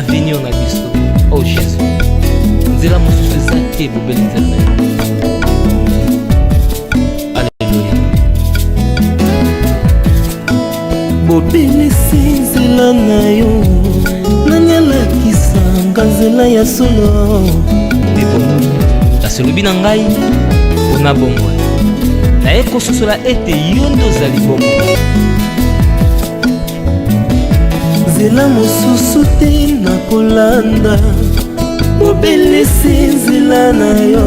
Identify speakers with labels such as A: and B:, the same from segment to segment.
A: avenir na biso. Oh Jésus, nzela mosusu eza te bobeli nzela na yo. Alléluia.
B: Bobelisi nzela na yo, nani alakisanga nzela ya solo.
A: Bebomo naselobi na ngai mpona bomoi naye kososola ete yo nde ozali bomoi.
B: Nzela mosusu te nakolanda, bobelisi nzela na yo,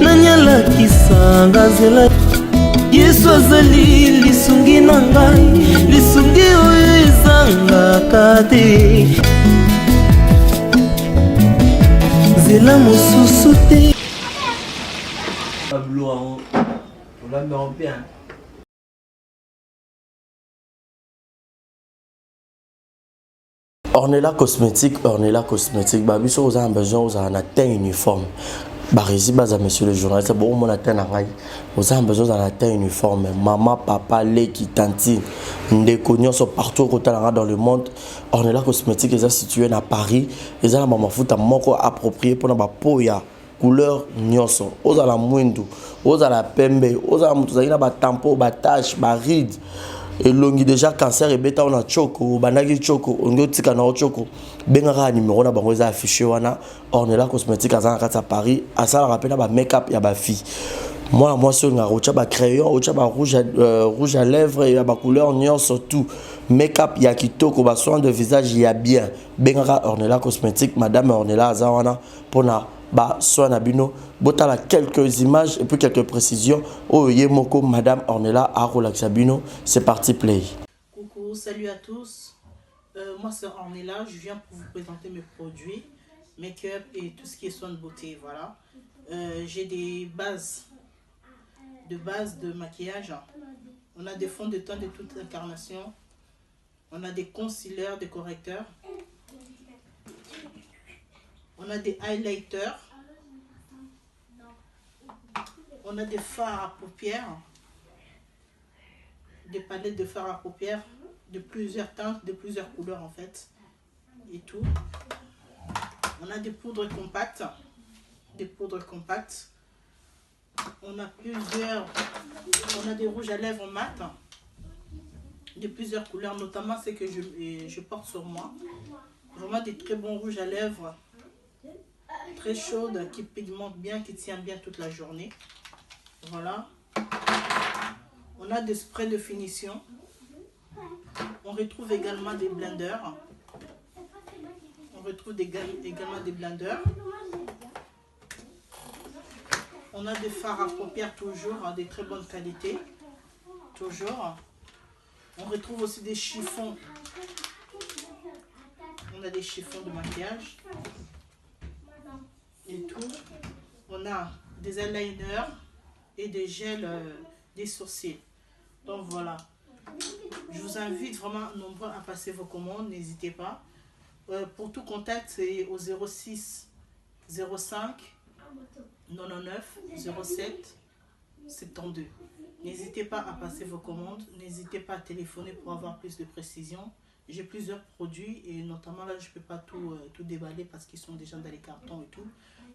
B: nani alakisanga nzela. Yesu azali lisungi na ngai, lisungi oyo ezangaka te. Nzela mosusu te.
C: Ornella cosmétique, babiso vous avez besoin vous avez un teint uniforme. Barisi baza monsieur le journaliste, bon mon atteint ngai. Vous avez besoin d'un teint uniforme. Maman, papa, leki, tantine, ndeko nyonso partout côté dans le monde. Ornella cosmétique est situé à Paris. Ils ont maman futa moko approprié pour na peau ya couleur nyonso. Oza la mwindu, oza la pembe, oza mutuzali na ba tampo, ba tache, ba ride. Et longi déjà cancer et bêta on a choco banagi choco on go tika na choco benga numéro na bango za affiché wana Ornella cosmétique à Paris à ça rappelle ba make-up ya ba fille moi sur nga rocha ba crayon rocha ba rouge à lèvres et ba couleur nion surtout make-up ya kitoko ba soin de visage ya bien benga Ornella cosmétique madame Ornella azawana pona ba soin na bino botala quelques images et puis quelques précisions. Oh yemoko madame Ornella Arolaxabino, c'est parti play.
D: Coucou, salut à tous. Moi c'est Ornella, je viens pour vous présenter mes produits make-up et tout ce qui est soin de beauté, voilà. J'ai des bases de maquillage. On a des fonds de teint de toute incarnation. On a des concealers, des correcteurs. On a des highlighters. On a des fards à paupières. Des palettes de fards à paupières de plusieurs teintes, de plusieurs couleurs en fait. Et tout. On a des poudres compactes. On a des rouges à lèvres mat. De plusieurs couleurs, notamment ceux que je porte sur moi. Vraiment des très bons rouges à lèvres. Très chaude, qui pigmente bien, qui tient bien toute la journée. Voilà. On a des sprays de finition. On retrouve également des blenders. On a des fards à paupières toujours, de très bonne qualité. Toujours. On retrouve aussi des chiffons. On a des chiffons de maquillage. Et tout. On a des eyeliners et des gels des sourcils. Donc voilà. Je vous invite vraiment nombreux à passer vos commandes. N'hésitez pas. Pour tout contact, c'est au 06 05 99 07 72. N'hésitez pas à passer vos commandes. N'hésitez pas à téléphoner pour avoir plus de précision. J'ai plusieurs produits et notamment là, je ne peux pas tout déballer parce qu'ils sont déjà dans les cartons et tout.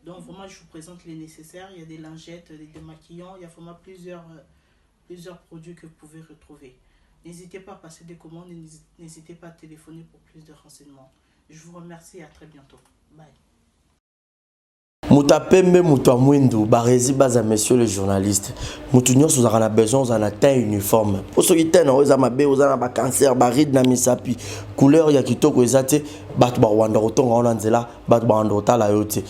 D: Donc vraiment, je vous présente les nécessaires. Il y a des lingettes, des démaquillants. Il y a vraiment plusieurs produits que vous pouvez retrouver. N'hésitez pas à passer des commandes et n'hésitez pas à téléphoner pour plus de renseignements. Je vous remercie et à très bientôt. Bye.
C: Moutapembe Moutouamwindu, Barezi Baza, monsieur le journaliste. Moutounion, vous avez besoin, vous avez un teint uniforme. Pour ceux qui ont un cancer, baride, namisapi, couleur, yakitoko, ezate, batba wanda roton, wanzela, batba wanda rotala yote.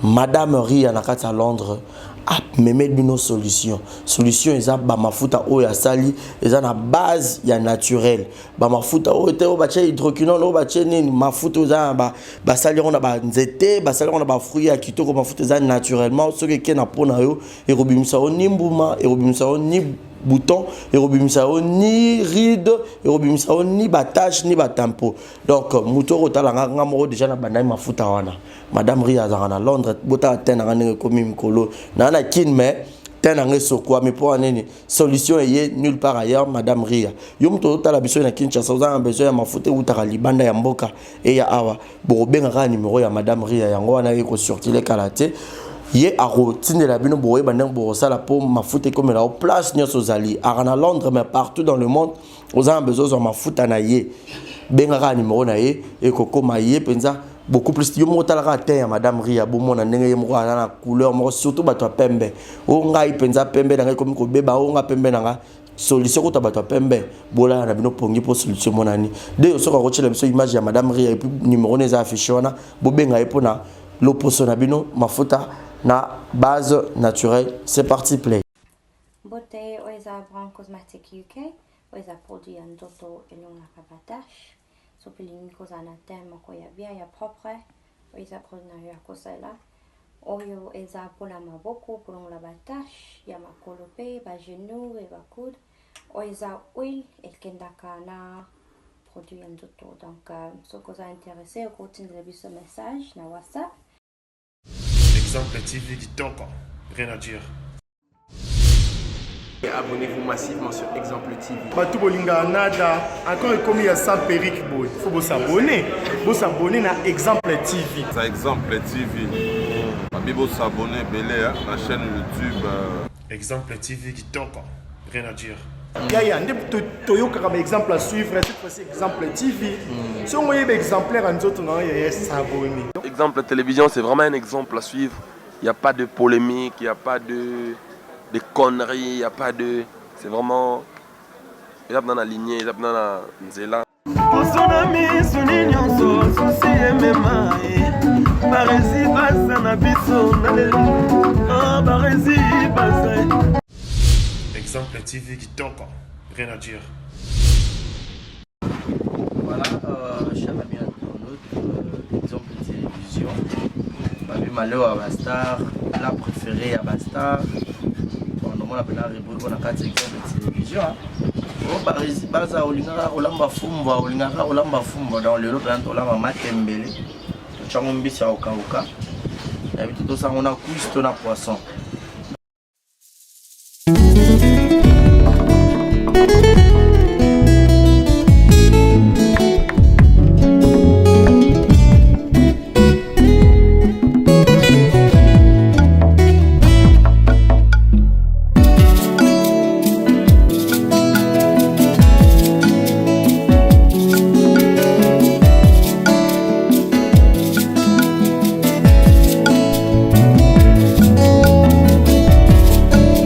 C: Madame Ria Nakata Londres a même une solution. Solution est ba mafuta o ya sali, est na base ya naturel. Ba mafuta o te o ba che hydroquinone o ba che ni mafuta za ba sali on a ba nzete, ba sali on a ba fruits ya kitoko mafuta za naturellement ce que na pona yo et robimisa o ni mbuma et robimisa o ni bouton et robimisa o ni ride et robimisa o ni batache ni batampo. Donc mutoro talanga ngamo déjà na bandai mafuta wana. Madame Ria à Londres, bota atteindre un commis mkolo. Nana kin mais tenange sokwa mais pour anene solution est nulle part ailleurs madame Ria yom to ta la biso na Kinshasa vous avez besoin ya mafuta ou ta libanda ya mboka et ya awa bo benga ka numéro ya madame Ria yango wana ko sortir les kalaté ye aro tinde la bino boye bandang bo sala po mafuta comme la place nyoso zali arana Londres mais partout dans le monde vous avez besoin de mafuta na ye benga ka numéro na ye et koko ma ye penza beaucoup plus yo mo talaka te ya madame Ria bo mona ndenge mo ana na couleur mo surtout bato pembe o ngai penza pembe na ngai komi ko beba o nga pembe na nga solution ko bato pembe bola na bino pongi po solution monani de yo soka ko chela biso image ya madame Ria et puis numéro neza affiché wana bo benga epona l'opposition na bino mafuta na base naturelle. C'est parti play.
E: Beauté oiza Brand Cosmetics UK oiza produit en toto elong la kabatash so pilingi ko zana tema ko ya bien ya propre oiza produit na ya kosela oyo eza pour la maboko pour la batash ya makolope ba genou et ba coude oiza oil el kendaka na produit en toto donc so ko za intéressé ko tindre biso message na WhatsApp.
F: Exemple TV Kitoko, rien à dire.
G: Abonnez-vous massivement sur Exemple TV.
F: Batou Bolinga Nada, encore comme il y a 100 périques, il faut vous s'abonner. Vous s'abonner à Exemple TV.
H: C'est Exemple TV. Vous s'abonner à la chaîne YouTube.
F: Exemple TV Kitoko, rien à dire. Yaya, un exemple à suivre, cette fois-ci Exemple TV. Si on voyait exemplaire en autres, non, il y a s'abonner.
G: Exemple télévision, c'est vraiment un exemple à suivre. Il n'y a pas de polémique, il n'y a pas de conneries, il n'y a pas de... C'est vraiment... Il y a dans la lignée, il y a dans la nzela.
F: Exemple TV Kitoko, rien à dire.
C: Voilà, chers amis internautes, Exemple Télévision. Babi Malo à Bastar, la préférée à Bastar. On a appelé la rubrique on a 4 Exemple Télévision. Oh, Barisi Baza, Olingara, Olamba Fumba, Olingara, Olamba Fumba, dans le lot de Olamba Matembele. Changombi, c'est Okaoka. Et puis tout ça, on a cuisse, on a poisson.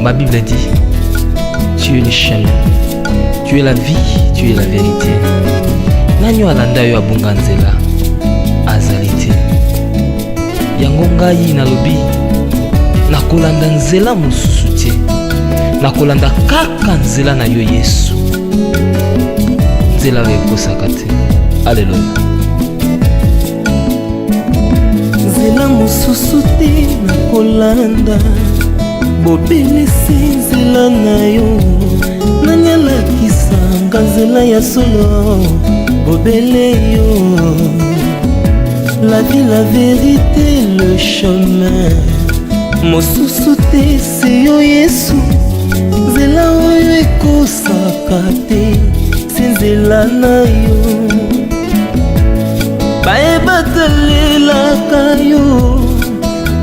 A: Ma Bible dit, tu es le chemin, tu es la vie, tu es la vérité. Nanyo alanda yo abunga nzela azalite. Yango ngai nalobi nakolanda nzela mosusu te. Nakolanda kaka nzela na yo Yesu. Nzela ekosaka te. Alléluia.
B: Nzela mosusu te nakolanda bobelisi nzela na yo nani alakisanga nzela ya solo bobele yo la vie la vérité le chemin mosusu te se yo Yesu nzela oyo ekosaka te se nzela na yo bayebatalelaka yo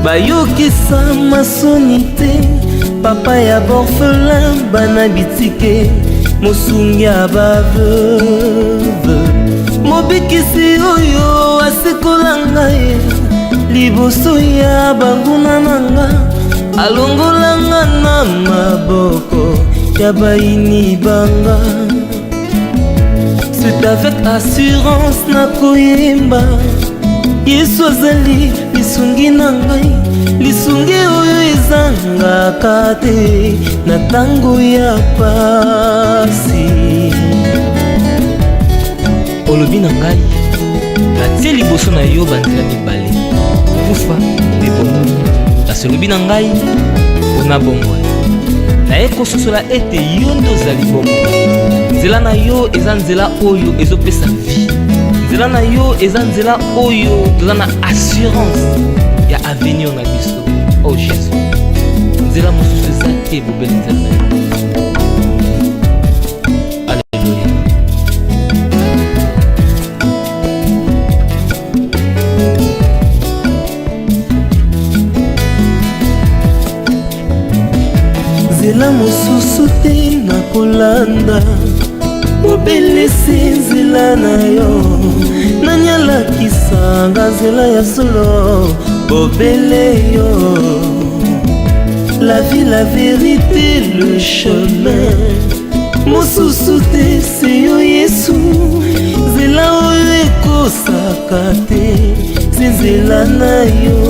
B: bayokisa masoni te papa ya borphelin bana bitike mosungi ya baveuve mobikisi oyo asekola ngai liboso ya banguna na nga alongolanga na maboko ya bayini banga. C'est avec assurance nakoyemba Yesu azali lisungi na ngai lisungi oyo ezangaka te na tango ya pasi.
A: Olobi na ngai natie liboso na yo banzela mibale kufa mpe bomoi. Kasi olobi na ngai mpona bomoi naye kososola ete yo nde ozali bomoi. Nzela na yo eza nzela oyo ezopesa vie. Nzela na yo eza nzela oyo toza na assurance ya avenir na biso. Oh Jésus, nzela mosusu eza te ebobeli nzela na yo. Alleluya.
B: nzela mosusu te nakolanda, obelisi nzela na yo. Nani alakisanga nzela ya solo, bobele yo. La vie, la vérité, le chemin. Mosusu te se yo Yesu, nzela oyo ekosaka te, se nzela na yo.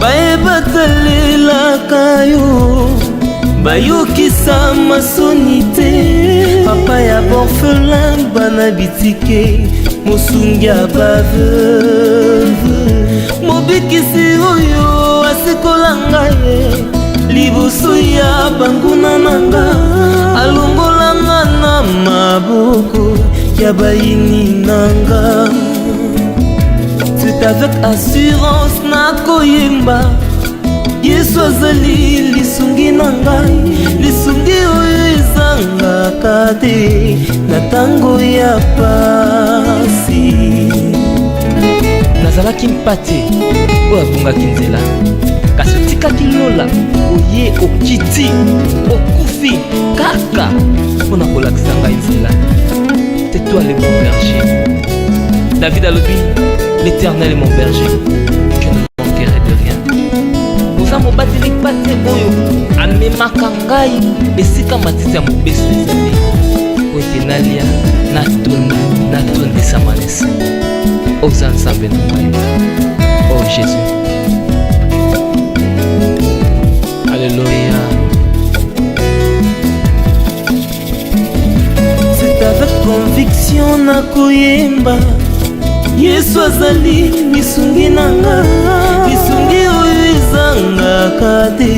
B: Bayebatalelaka yo, bayokisa masoni te. Papa ya borphelin bana bitike, mosungi ya baveuve. Mobikisi oyo asikola ngai liboso ya banguna nanga, alongolanga na maboko ya bayini nanga. C'est avec assurance nakoyemba, Yesu azali lisungi na ngai, lisungi oyo ezangaka te na tango ya pasi.
A: Nazalaki mpate oyo abungaki nzela, kasi otikaki lola oye okiti okufi kaka mpona kolakisa ngai nzela. C'est toi le bon berger. David alobi, l'Éternel est mon berger, je ne manquerai de rien. Oza mobateli pate oyo amemaka ngai esika matiti ya mobeso ezali, po ete nalia natondisa manesa. Oza nzambe na ngai, oh Jésus. Alléluia.
B: C'est avec conviction nakoyemba, Yesu azali lisungi nanga, lisungi oyo ezangaka te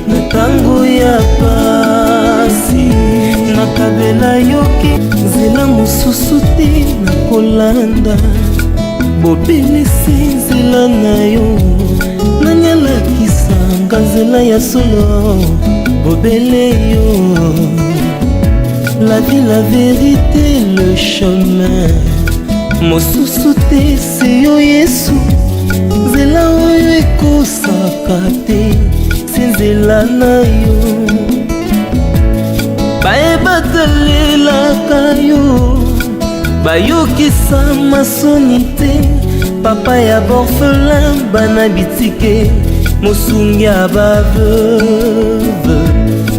B: na tango ya pasi. Nakabela yoki nzela mosusu te nakolanda, bobelisi nzela na yo. Nani alakisanga nzela ya solo, bobele yo. La vie, la vérité, le chemin. Mosusu te se yo Yesu, nzela oyo ekosaka te, se nzela na yo. Bayebatalelaka yo, bayokisa masoni te. Papa ya borphelin bana bitike, mosungi ya baveuve.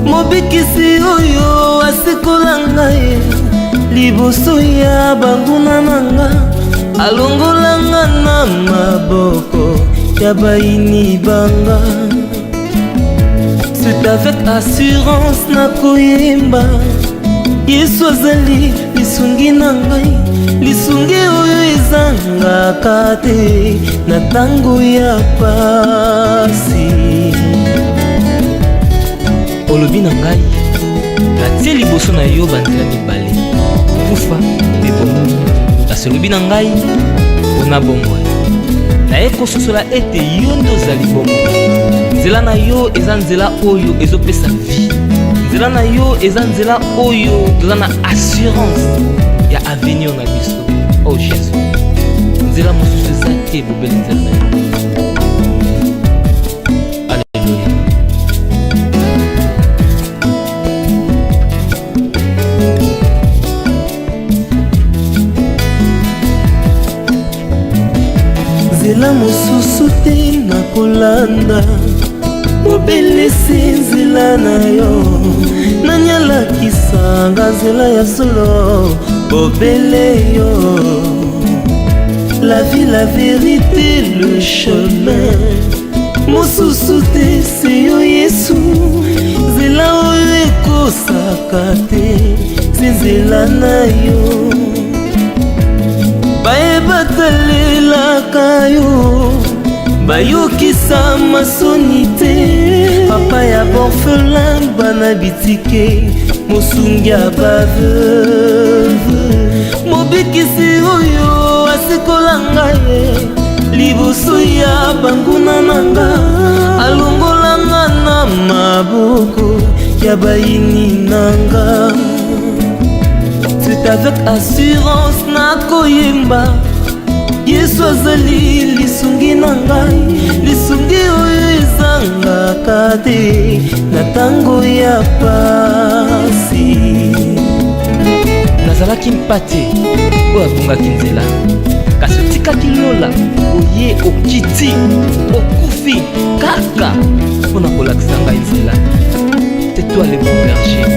B: Mobikisi oyo asikola ngai liboso ya banguna nanga, alongolanga na maboko ya bayini banga. C'est avec assurance nakoyemba, Yesu azali lisungi na ngai, lisungi oyo ezangaka te na tango ya pasi.
A: Olobi na ngai, natie liboso na yo banzela mibale, kufa mpe bomoi. Kasi olobi na ngai mpona bomoi, naye kososola ete yo nde ozali bomoi. Nzela na yo eza nzela oyo ezopesa vie, nzela na yo eza nzela oyo toza na assurance ya avenir na biso. Oh Jésus, nzela mosusu eza te ebobeli nzela na yo. Alleluya.
B: nzela mosusu te nakolanda, obelisi nzela na yo. Nani alakisanga nzela ya solo, bobele yo. La vie, la vérité, le chemin. Mosusu te se yo Yesu, nzela oyo ekosaka te, se nzela na yo. Bayebatalelaka yo, bayokisa masoni te. Papa ya borphelin bana bitike, mosungi ya baveuve. Mobikisi oyo asikola ngai liboso ya banguna nanga, alongo maboko ya baini nanga. C'est avec assurance nakoyemba Yesu azali lisungi na ngai, lisungi oyo ezangaka te na tango ya pasi.
A: Nazalaki mpate oyo abungaki nzela, kasi otikaki lola oye okiti okufi kaka mpona kolakisa ngai nzela. C'est toi le bon berger.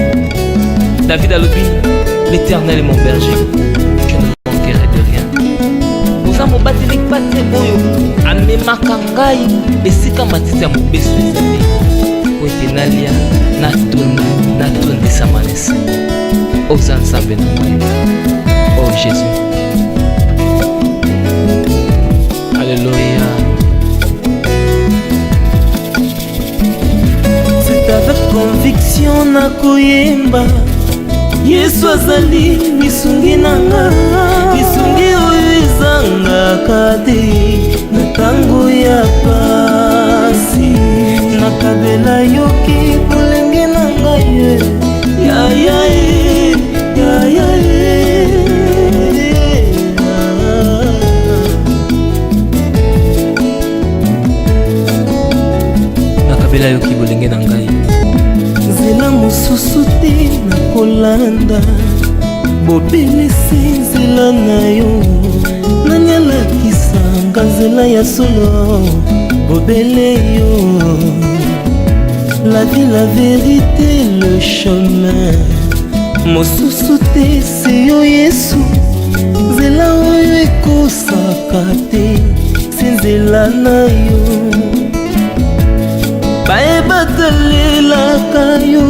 A: David alobi, l'Éternel est mon berger, je ne manquerai de rien. Oza mobateli pate oyo amemaka ngai esika matiti ya mobeso ezali po ete nalia natondisa manese. Oza nzambe na ngai, oh Jésus. Alléluia.
B: C'est avec conviction nakoyemba Yesu azali lisungi na nga, lisungi oyo ezangaka te na tango ya pasi. Nakabela yoki bolenge na ngai, ya
A: nakabela yoki bolenge na ngai,
B: nzela mosusu te nakolanda, bobelisi nzela na yo, nani alakisanga nzela ya solo, bobele yo. La vie, la vérité, le chemin, mosusu te se yo Yesu, nzela oyo ekosaka te se nzela na yo. Bayebatalelaka yo,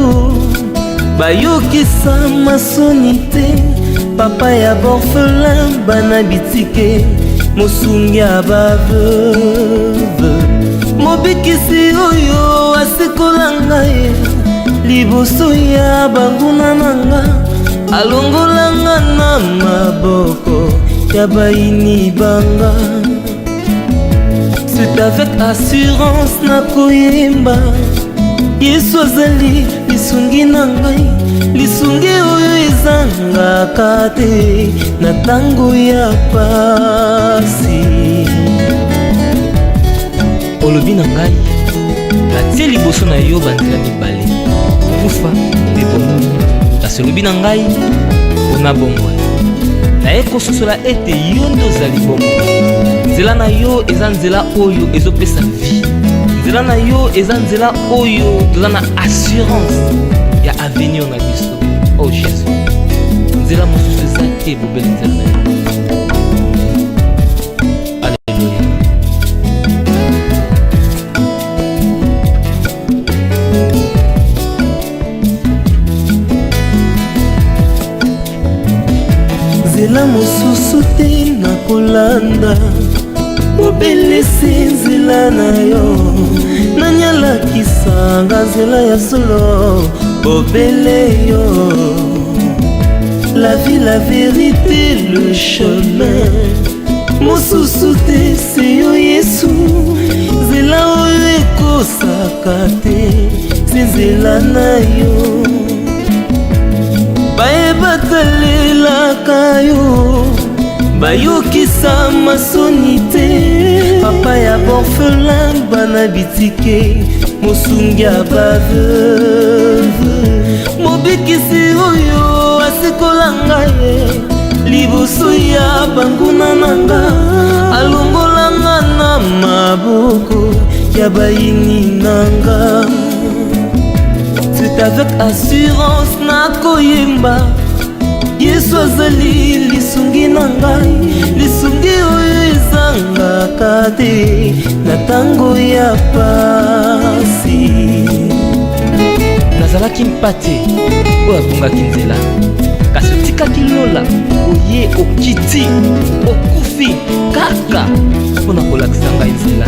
B: bayokisa masoni te, papa ya borphelin bana bitike, mosungi ya baveuve, mobikisi oyo asikola ngai liboso ya banguna na nga, alongolanga na maboko ya baini banga. C'est avec assurance nakoyemba Yesu azali lisungi na ngai, lisungi oyo ezangaka te na tango ya pasi.
A: olobi na ngai natie liboso na yo banzela mibale, kufa mpe bomoi. Kasi olobi na ngai mpona bomoi, naye kososola ete yo nde ozali bomoi. Nzela na yo eza nzela oyo ezopesa vie, nzela na yo eza nzela oyo toza na assurance ya avenir na biso. Oh Jésus, nzela mosusu eza te, bobeli nzela na yo. Alléluia.
B: Nzela mosusu te nakolanda, bobelisi nzela na yo, nani alakisanga nzela ya solo, bobele yo. La vie, la vérité, le chemin, mosusu te se yo Yesu, nzela oyo ekosaka te se nzela na yo. Bayebatalelaka yo, bayokisa masoni te, papa ya borphelin bana bitike, mosungi ya baveuve, mobikisi oyo asikola ngai liboso ya banguna na nga, alongolanga na maboko ya baini nanga. C'est avec assurance nakoyemba Yesu azali lisungi na ngai, lisungi oyo ezangaka te na tango ya pasi.
A: Nazalaki mpate oyo abungaki nzela, kasi otikaki lola oye okiti okufi kaka mpona kolakisa ngai nzela.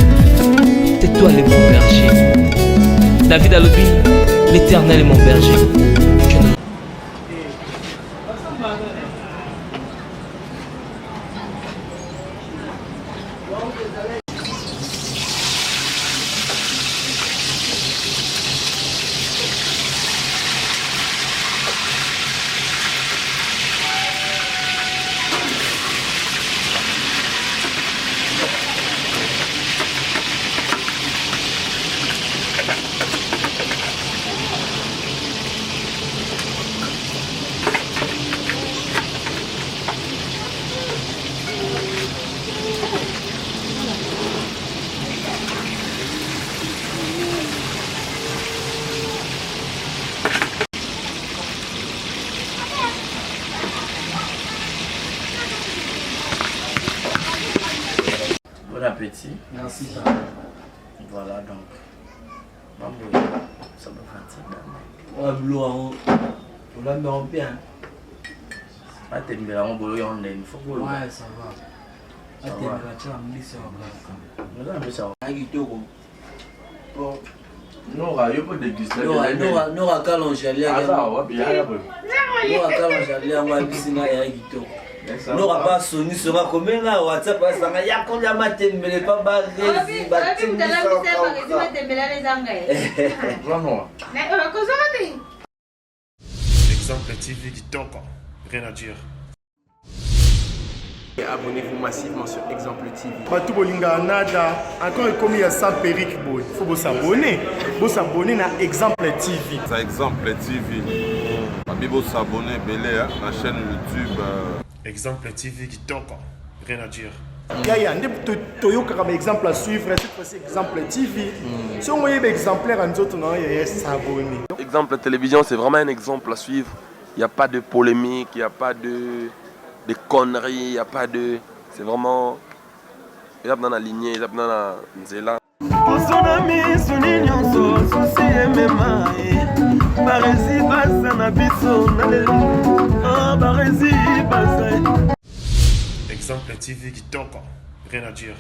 A: C'est toi le bon berger. David alobi, l'Éternel est mon berger, je ne...
C: Bon appétit.
A: Merci.
C: Voilà donc. Ça me fatigue.
A: Ouais, boulot, on l'a mis en bien.
C: Ah, t'es bien, on boulot en laine. Faut que
A: Ouais, ça va. Ah, t'es bien, tu vas me laisser en
C: place. Non, il n'y a pas de déguster.
A: Non, quand j'allais à non, pas Sony sera comme là, WhatsApp, ça va y a qu'on a maté, mais les pas barrés.
F: Exemple TV qui toque, rien à dire.
I: Abonnez-vous massivement sur Exemple TV.
F: Batou Bolinga Nada, encore comme il y a 100 perruques, il faut vous s'abonner. Vous s'abonner à Exemple TV.
H: C'est Exemple TV. Vous s'abonner belé à la chaîne YouTube.
F: Exemple TV qui toque, rien à dire. Yaya, un exemple à suivre, cette fois-ci Exemple TV. Si on voit un exemplaire en autres, non, il y a s'abonner.
G: Exemple télévision, c'est vraiment un exemple à suivre. Il n'y a pas de polémique, il n'y a pas de conneries, il n'y a pas de... C'est vraiment... Il y a dans la lignée, il y a dans la nzela.
F: Exemple TV qui toque, rien à dire.